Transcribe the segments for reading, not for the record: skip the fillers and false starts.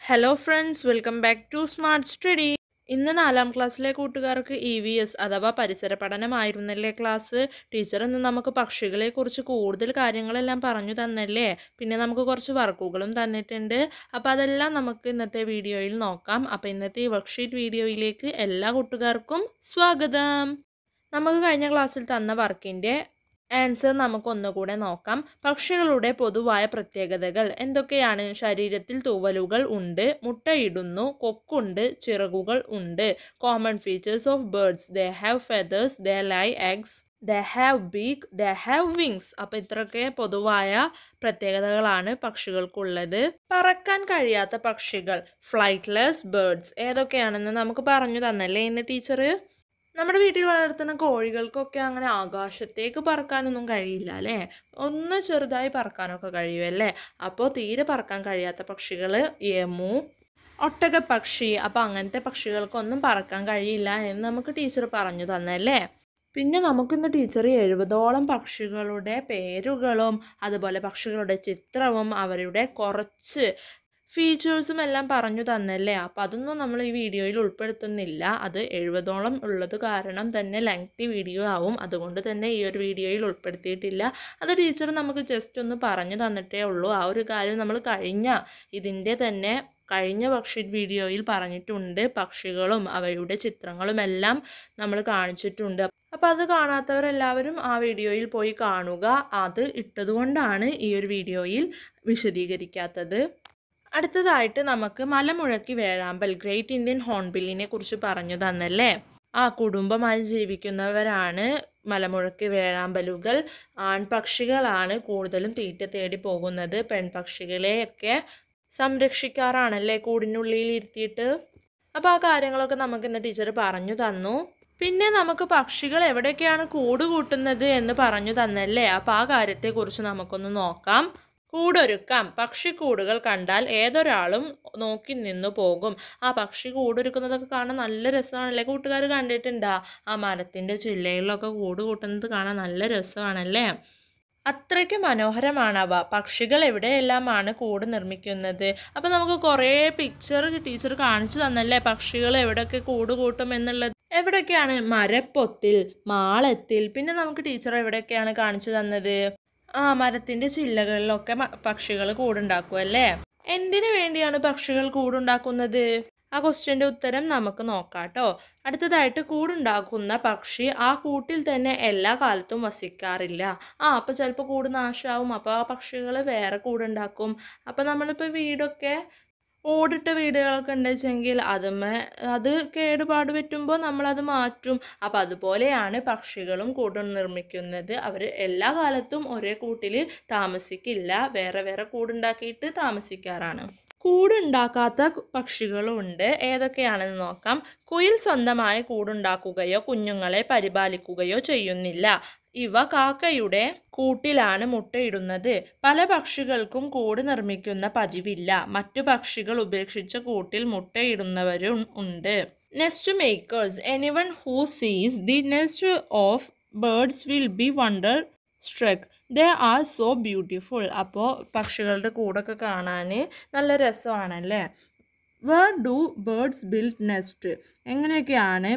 Hello friends, welcome back to smart study. ഇന്ന് 4ാം ക്ലാസ്സിലെ കൂട്ടുകാർക്ക് EVS അഥവാ പരിസര പഠനമായിരുന്നല്ലേ ക്ലാസ്. ടീച്ചർ ഇന്ന് നമുക്ക് പക്ഷികളെക്കുറിച്ച് കൂടുതൽ കാര്യങ്ങളെല്ലാം പറഞ്ഞു തന്നല്ലേ. പിന്നെ നമുക്ക് കുറച്ച് വർക്കുകളും തന്നിട്ടുണ്ട്. അപ്പോൾ അതെല്ലാം നമുക്ക് ഇന്നത്തെ വീഡിയോയിൽ നോക്കാം. അപ്പോൾ ഇന്നത്തെ ഈ വർക്ക്ഷീറ്റ് വീഡിയോയിലേക്ക് എല്ലാ കൂട്ടുകാർക്കും സ്വാഗതം. നമുക്ക് കഴിഞ്ഞ ക്ലാസ്സിൽ തന്ന വർക്കിൻ്റെ ആൻസർ നമുക്കൊന്നുകൂടെ നോക്കാം. പക്ഷികളുടെ പൊതുവായ പ്രത്യേകതകൾ എന്തൊക്കെയാണ്? ശരീരത്തിൽ തൂവലുകൾ ഉണ്ട്, മുട്ടയിടുന്നു, കൊക്കുണ്ട്, ചിറകുകൾ ഉണ്ട്. Common features of birds: they have feathers, they lay eggs, they have beak, they have wings. അപ്പോൾ ഇത്രയൊക്കെ പൊതുവായ പ്രത്യേകതകളാണ് പക്ഷികൾക്കുള്ളത്. പറക്കാൻ കഴിയാത്ത പക്ഷികൾ, ഫ്ലൈറ്റ്ലെസ് ബേർഡ്സ്, ഏതൊക്കെയാണെന്ന് നമുക്ക് പറഞ്ഞു തന്നല്ലേ ഇന്ന് ടീച്ചർ. നമ്മുടെ വീട്ടിൽ വളർത്തുന്ന കോഴികൾക്കൊക്കെ അങ്ങനെ ആകാശത്തേക്ക് പറക്കാനൊന്നും കഴിയില്ല അല്ലേ. ഒന്ന് ചെറുതായി പറക്കാനൊക്കെ കഴിയുമല്ലേ. അപ്പോൾ തീരെ പറക്കാൻ കഴിയാത്ത പക്ഷികൾ എമു, ഒട്ടകപ്പക്ഷി. അപ്പോൾ അങ്ങനത്തെ പക്ഷികൾക്കൊന്നും പറക്കാൻ കഴിയില്ല എന്ന് നമുക്ക് ടീച്ചർ പറഞ്ഞു തന്നല്ലേ. പിന്നെ നമുക്കിന്ന് ടീച്ചർ 70ഓളം പക്ഷികളുടെ പേരുകളും അതുപോലെ പക്ഷികളുടെ ചിത്രവും അവരുടെ കുറച്ച് ഫീച്ചേഴ്സും എല്ലാം പറഞ്ഞു തന്നല്ലേ. അപ്പം അതൊന്നും നമ്മൾ ഈ വീഡിയോയിൽ ഉൾപ്പെടുത്തുന്നില്ല. അത് 70ഓളം ഉള്ളത് കാരണം തന്നെ ലെങ്തി വീഡിയോ ആവും. അതുകൊണ്ട് തന്നെ ഈ ഒരു വീഡിയോയിൽ ഉൾപ്പെടുത്തിയിട്ടില്ല. അത് ടീച്ചർ നമുക്ക് ജസ്റ്റ് ഒന്ന് പറഞ്ഞു തന്നിട്ടേ ഉള്ളൂ. ആ ഒരു കാര്യം നമ്മൾ ഇതിൻ്റെ തന്നെ കഴിഞ്ഞ വർക്ക്ഷീറ്റ് വീഡിയോയിൽ പറഞ്ഞിട്ടുണ്ട്. പക്ഷികളും അവയുടെ ചിത്രങ്ങളും എല്ലാം നമ്മൾ കാണിച്ചിട്ടുണ്ട്. അപ്പോൾ അത് കാണാത്തവരെല്ലാവരും ആ വീഡിയോയിൽ പോയി കാണുക. അത് ഇട്ടതുകൊണ്ടാണ് ഈ ഒരു വീഡിയോയിൽ വിശദീകരിക്കാത്തത്. അടുത്തതായിട്ട് നമുക്ക് മലമുഴക്കി വേഴാമ്പൽ, ഗ്രേറ്റ് ഇന്ത്യൻ ഹോൺബില്ലിനെ കുറിച്ച് പറഞ്ഞു തന്നല്ലേ. കുടുംബമായി ജീവിക്കുന്നവരാണ് മലമുഴക്കി വേഴാമ്പലുകൾ. ആൺപക്ഷികളാണ് കൂടുതലും തീറ്റ തേടി പോകുന്നത്. പെൺപക്ഷികളെയൊക്കെ സംരക്ഷിക്കാറാണല്ലേ കൂടിനുള്ളിൽ ഇരുത്തിയിട്ട്. അപ്പോൾ ആ കാര്യങ്ങളൊക്കെ നമുക്ക് ഇന്ന് ടീച്ചർ പറഞ്ഞു തന്നു. പിന്നെ നമുക്ക് പക്ഷികൾ എവിടെയൊക്കെയാണ് കൂട് കൂട്ടുന്നത് എന്ന് പറഞ്ഞു തന്നല്ലേ. അപ്പോൾ ആ കാര്യത്തെക്കുറിച്ച് നമുക്കൊന്ന് നോക്കാം. കൂടൊരുക്കാം. പക്ഷിക്കൂടുകൾ കണ്ടാൽ ഏതൊരാളും നോക്കി നിന്നു പോകും. പക്ഷി കൂടൊരുക്കുന്നതൊക്കെ കാണാൻ നല്ല രസമാണല്ലേ. കൂട്ടുകാർ കണ്ടിട്ടുണ്ടാ? മരത്തിൻ്റെ ചില്ലയിലൊക്കെ കൂട് കൂട്ടുന്നത് കാണാൻ നല്ല രസമാണല്ലേ. അത്രയ്ക്ക് മനോഹരമാണവ. പക്ഷികൾ എവിടെയെല്ലാമാണ് കൂട് നിർമ്മിക്കുന്നത്. അപ്പോൾ നമുക്ക് കുറേ പിക്ചർ ടീച്ചർ കാണിച്ചു തന്നല്ലേ പക്ഷികൾ എവിടെയൊക്കെ കൂട് കൂട്ടും എന്നുള്ളത്. എവിടെയൊക്കെയാണ്? മരപ്പൊത്തിൽ, മാളത്തിൽ. പിന്നെ നമുക്ക് ടീച്ചർ എവിടെയൊക്കെയാണ് കാണിച്ചു തന്നത്? മരത്തിൻ്റെ ചില്ലകളിലൊക്കെ പക്ഷികൾ കൂടുണ്ടാക്കും അല്ലേ. എന്തിനു വേണ്ടിയാണ് പക്ഷികൾ കൂടുണ്ടാക്കുന്നത്? ആ ക്വസ്റ്റ്യൻ്റെ ഉത്തരം നമുക്ക് നോക്കാം കേട്ടോ. അടുത്തതായിട്ട്, കൂടുണ്ടാക്കുന്ന പക്ഷി ആ കൂട്ടിൽ തന്നെ എല്ലാ കാലത്തും വസിക്കാറില്ല. അപ്പോൾ ചിലപ്പോൾ കൂട് നാശമാവും. അപ്പോൾ ആ പക്ഷികൾ വേറെ കൂടുണ്ടാക്കും. അപ്പോൾ നമ്മളിപ്പോൾ വീടൊക്കെ ഓടിട്ട വീടുകളൊക്കെ ഉണ്ടെച്ചെങ്കിൽ അത് കേടുപാട് പറ്റുമ്പോൾ നമ്മളത് മാറ്റും. അപ്പോൾ അതുപോലെയാണ് പക്ഷികളും കൂട് നിർമ്മിക്കുന്നത്. അവർ എല്ലാ കാലത്തും ഒരേ കൂട്ടിൽ താമസിക്കില്ല. വേറെ വേറെ കൂടുണ്ടാക്കിയിട്ട് താമസിക്കാറാണ്. കൂടുണ്ടാക്കാത്ത പക്ഷികളുണ്ട്. ഏതൊക്കെയാണെന്ന് നോക്കാം. കുയിൽ സ്വന്തമായി കൂടുണ്ടാക്കുകയോ കുഞ്ഞുങ്ങളെ പരിപാലിക്കുകയോ ചെയ്യുന്നില്ല. ഇവ കാക്കയുടെ കൂട്ടിലാണ് മുട്ടയിടുന്നത്. പല പക്ഷികൾക്കും കൂട് നിർമ്മിക്കുന്ന പതിവില്ല. മറ്റു പക്ഷികൾ ഉപേക്ഷിച്ച കൂട്ടിൽ മുട്ടയിടുന്നവരും ഉണ്ട്. Nest makers: anyone who sees the nest of birds will be wonderstruck. They are so beautiful. അപ്പോൾ പക്ഷികളുടെ കൂടൊക്കെ കാണാൻ നല്ല രസമാണല്ലേ. Where do birds build nest? എങ്ങനെയൊക്കെയാണ്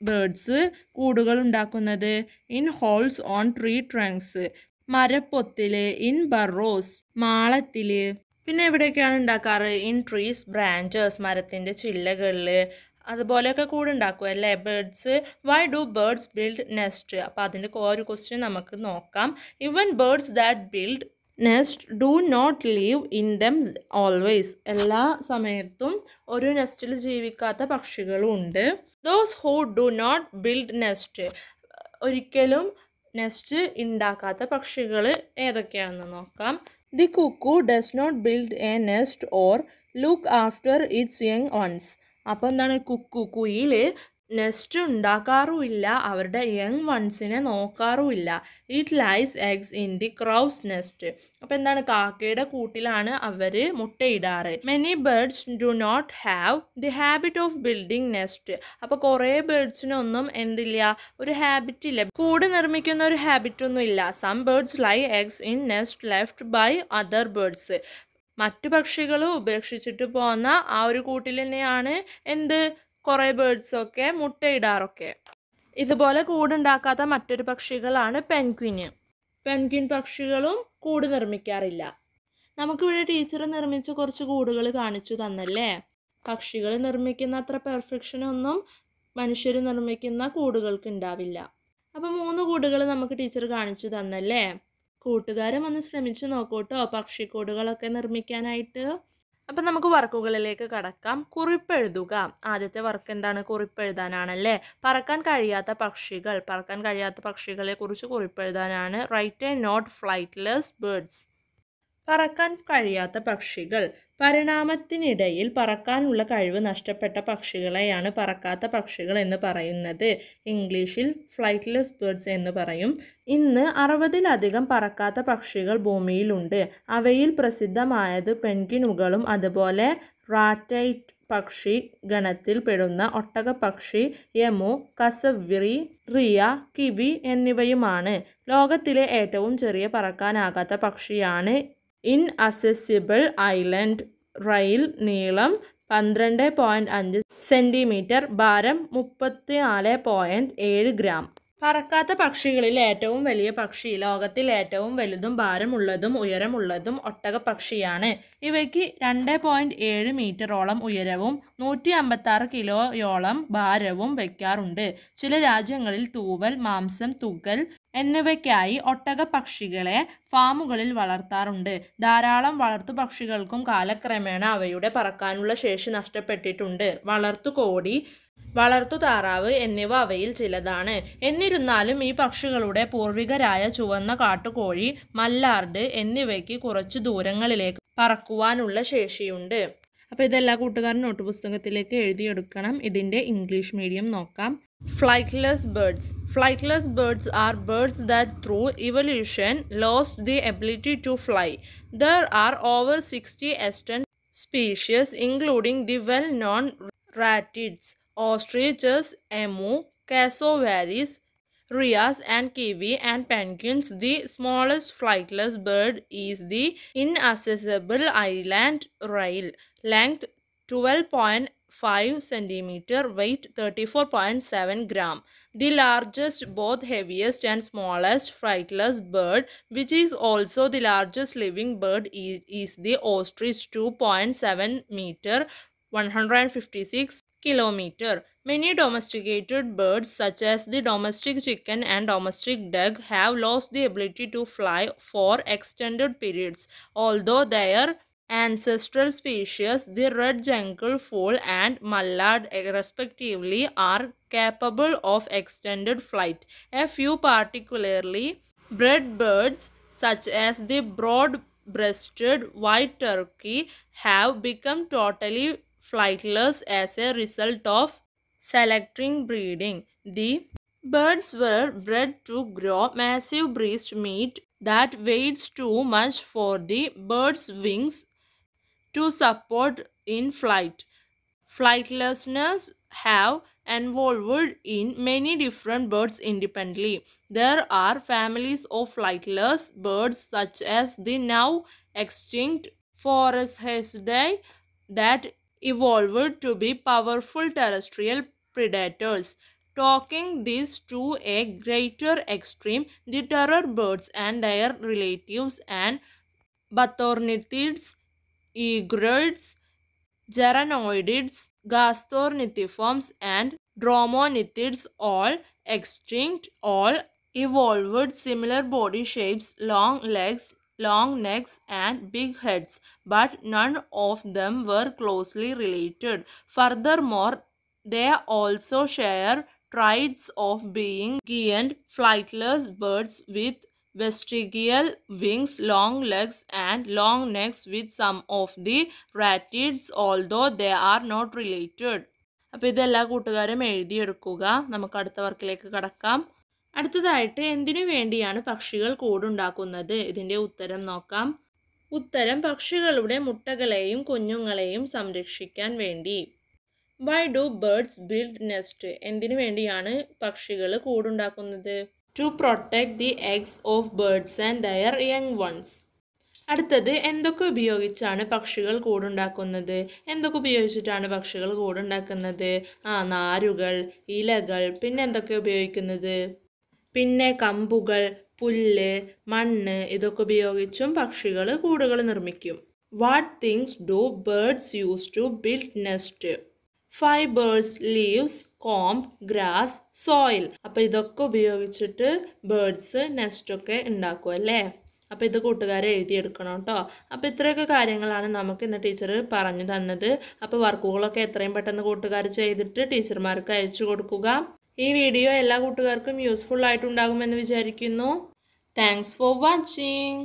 ബേർഡ്സ് കൂടുകൾ ഉണ്ടാക്കുന്നത്? In holes on tree trunks, മരപ്പൊത്തിൽ. ഇൻ ബറോസ്, മാളത്തിൽ. പിന്നെ എവിടെയൊക്കെയാണ് ഉണ്ടാക്കാറ്? ഇൻ ട്രീസ് ബ്രാഞ്ചസ്, മരത്തിൻ്റെ ചില്ലകളിൽ. അതുപോലെയൊക്കെ കൂടുണ്ടാക്കും അല്ലേ birds. Why do birds build nest? അപ്പോൾ അതിൻ്റെ ഒരു ക്വസ്റ്റ്യൻ നമുക്ക് നോക്കാം. Even birds that build nest do not live in them always. എല്ലാ സമയത്തും ഒരു നെസ്റ്റിൽ ജീവിക്കാത്ത പക്ഷികളും ഉണ്ട്. Those who do not build nest, ഒരിക്കലും നെസ്റ്റ് ഉണ്ടാക്കാത്ത പക്ഷികൾ ഏതൊക്കെയാണെന്ന് നോക്കാം. The cuckoo does not build a nest or look after its young ones. അപ്പോൾ എന്താണ്? കുയിൽ നെസ്റ്റ് ഉണ്ടാക്കാറുമില്ല, അവരുടെ യങ് വൺസിനെ നോക്കാറുമില്ല. It lies eggs in the crow's nest. അപ്പോൾ എന്താണ്? കാക്കയുടെ കൂട്ടിലാണ് അവർ മുട്ടയിടാറ്. Many birds do not have the habit of building nest. അപ്പോൾ കുറേ ബേർഡ്സിനൊന്നും എന്തില്ല, ഒരു ഹാബിറ്റ് ഇല്ല, കൂട് നിർമ്മിക്കുന്ന ഒരു ഹാബിറ്റൊന്നും ഇല്ല. Some birds lay eggs in nest left by other birds. മറ്റു പക്ഷികൾ ഉപേക്ഷിച്ചിട്ട് പോകുന്ന ആ ഒരു കൂട്ടിൽ തന്നെയാണ് എന്ത് കുറേ ബേർഡ്സൊക്കെ മുട്ടയിടാറൊക്കെ. ഇതുപോലെ കൂടുണ്ടാക്കാത്ത മറ്റൊരു പക്ഷികളാണ് പെൻഗ്വിന്. പെൻഗ്വിൻ പക്ഷികളും കൂട് നിർമ്മിക്കാറില്ല. നമുക്കിവിടെ ടീച്ചർ നിർമ്മിച്ച കുറച്ച് കൂടുകൾ കാണിച്ചു തന്നല്ലേ. പക്ഷികൾ നിർമ്മിക്കുന്ന അത്ര പെർഫെക്ഷനൊന്നും മനുഷ്യർ നിർമ്മിക്കുന്ന കൂടുകൾക്ക് ഉണ്ടാവില്ല. അപ്പം 3 കൂടുകൾ നമുക്ക് ടീച്ചർ കാണിച്ചു തന്നല്ലേ. കൂട്ടുകാരും ഒന്ന് ശ്രമിച്ചു നോക്കൂട്ടോ പക്ഷിക്കൂടുകളൊക്കെ നിർമ്മിക്കാനായിട്ട്. അപ്പം നമുക്ക് വർക്കുകളിലേക്ക് കടക്കാം. കുറിപ്പെഴുതുക. ആദ്യത്തെ വർക്ക് എന്താണ്? കുറിപ്പെഴുതാനാണല്ലേ. പറക്കാൻ കഴിയാത്ത പക്ഷികളെ കുറിച്ച് കുറിപ്പെഴുതാനാണ്. Write a note flightless birds. പറക്കാൻ കഴിയാത്ത പക്ഷികൾ. പരിണാമത്തിനിടയിൽ പറക്കാനുള്ള കഴിവ് നഷ്ടപ്പെട്ട പക്ഷികളെയാണ് പറക്കാത്ത പക്ഷികൾ എന്ന് പറയുന്നത്. ഇംഗ്ലീഷിൽ ഫ്ലൈറ്റ്ലെസ് ബേർഡ്സ് എന്ന് പറയും. ഇന്ന് 60-ലധികം പറക്കാത്ത പക്ഷികൾ ഭൂമിയിലുണ്ട്. അവയിൽ പ്രസിദ്ധമായത് പെൻഗ്വിനുകളും അതുപോലെ റാറ്റൈറ്റ് പക്ഷി ഗണത്തിൽ പെടുന്ന ഒട്ടകപ്പക്ഷി, യമു, കസവ്വറി, റിയ, കിവി എന്നിവയുമാണ്. ലോകത്തിലെ ഏറ്റവും ചെറിയ പറക്കാനാകാത്ത പക്ഷിയാണ് ഇൻഅക്സസിബിൾ ഐലൻഡ് റെയിൽ. നീളം 12.5 സെൻറ്റിമീറ്റർ, ഭാരം 34.7 ഗ്രാം. പറക്കാത്ത പക്ഷികളിൽ ഏറ്റവും വലിയ പക്ഷി, ലോകത്തിൽ ഏറ്റവും വലുതും ഭാരമുള്ളതും ഉയരമുള്ളതും ഒട്ടകപ്പക്ഷിയാണ്. ഇവയ്ക്ക് 2.7 മീറ്ററോളം ഉയരവും 156 കിലോയോളം ഭാരവും വയ്ക്കാറുണ്ട്. ചില രാജ്യങ്ങളിൽ തൂവൽ, മാംസം, തുകൽ എന്നിവയ്ക്കായി ഒട്ടകപ്പക്ഷികളെ ഫാമുകളിൽ വളർത്താറുണ്ട്. ധാരാളം വളർത്തുപക്ഷികൾക്കും കാലക്രമേണ അവയുടെ പറക്കാനുള്ള ശേഷി നഷ്ടപ്പെട്ടിട്ടുണ്ട്. വളർത്തുകോഴി, വളർത്തുതാറാവ് എന്നിവ അവയിൽ ചിലതാണ്. എന്നിരുന്നാലും ഈ പക്ഷികളുടെ പൂർവികരായ ചുവന്ന കാട്ടുകോഴി, മല്ലാർഡ് എന്നിവയ്ക്ക് കുറച്ചു ദൂരങ്ങളിലേക്ക് പറക്കുവാനുള്ള ശേഷിയുണ്ട്. അപ്പോൾ ഇതെല്ലാ കൂട്ടുകാരും നോട്ട് പുസ്തകത്തിലേക്ക് എഴുതിയെടുക്കണം. ഇതിൻ്റെ ഇംഗ്ലീഷ് മീഡിയം നോക്കാം. Flightless birds. Flightless birds are birds that through evolution lost the ability to fly. There are over 60 extant species including the well-known ratids, ostriches, emu, cassowaries, rheas and kiwi and penguins. The smallest flightless bird is the inaccessible island rail. Length 12.5 centimeter, weight 34.7 gram. The largest, both heaviest and smallest flightless bird, which is also the largest living bird, is the ostrich. 2.7 meter, 156 kilometer. Many domesticated birds such as the domestic chicken and domestic duck have lost the ability to fly for extended periods, although their ancestral species, the red jungle fowl and mallard respectively, are capable of extended flight. A few particularly bred birds such as the broad-breasted white turkey have become totally flightless as a result of selective breeding. The birds were bred to grow massive breast meat that weighs too much for the bird's wings to support in flight. Flightlessness have evolved in many different birds independently. There are families of flightless birds such as the now extinct Phorusrhidae that evolved to be powerful terrestrial predators. Taking this to a greater extreme, the terror birds and their relatives and bathornithids, egroids, geranoids, gastornithiforms and dromornithids, all extinct, all evolved similar body shapes, long legs, long necks and big heads, but none of them were closely related. Furthermore, they also share traits of being giant flightless birds with vestigial wings, long legs and long necks with some of the ratids, although they are not related. അപ്പോൾ ഇതെല്ലാ കൂട്ടുകാരും എഴുതിയെടുക്കുക. നമുക്ക് അടുത്ത വർക്കിലേക്ക് കടക്കാം. അടുത്തതായിട്ട് എന്തിനു വേണ്ടിയാണ് പക്ഷികൾ കൂടുണ്ടാക്കുന്നത്? ഇതിൻ്റെ ഉത്തരം നോക്കാം. ഉത്തരം പക്ഷികളുടെ മുട്ടകളെയും കുഞ്ഞുങ്ങളെയും സംരക്ഷിക്കാൻ വേണ്ടി. Why do birds build nest? എന്തിനു വേണ്ടിയാണ് പക്ഷികൾ കൂടുണ്ടാക്കുന്നത്? To protect the eggs of birds and their young ones. അടുത്തത് എന്തൊക്കെ ഉപയോഗിച്ചാണ് പക്ഷികൾ കൂടുണ്ടാക്കുന്നത്? എന്തൊക്കെ ഉപയോഗിച്ചിട്ടാണ് പക്ഷികൾ കൂടുണ്ടാക്കുന്നത്? നാരുകൾ, ഇലകൾ, പിന്നെ എന്തൊക്കെ ഉപയോഗിക്കുന്നത്? പിന്നെ കമ്പുകൾ, പുല്ല്, മണ്ണ് ഇതൊക്കെ ഉപയോഗിച്ചും പക്ഷികൾ കൂടുകൾ നിർമ്മിക്കും. What things do birds use to build nest? Fibers, leaves, comb, grass, soil. അപ്പോൾ ഇതൊക്കെ ഉപയോഗിച്ചിട്ട് ബേർഡ്സ് നെസ്റ്റൊക്കെ ഉണ്ടാക്കും അല്ലേ? അപ്പോൾ ഇത് കൂട്ടുകാരെ എഴുതിയെടുക്കണം കേട്ടോ. അപ്പോൾ ഇത്രയൊക്കെ കാര്യങ്ങളാണ് നമുക്ക് ഇന്ന് ടീച്ചർ പറഞ്ഞു തന്നത്. അപ്പോൾ വർക്കുകളൊക്കെ എത്രയും പെട്ടെന്ന് കൂട്ടുകാർ ചെയ്തിട്ട് ടീച്ചർമാർക്ക് അയച്ചു കൊടുക്കുക. ഈ വീഡിയോ എല്ലാ കൂട്ടുകാർക്കും യൂസ്ഫുൾ ആയിട്ടുണ്ടാകുമെന്ന് വിചാരിക്കുന്നു. Thanks for watching.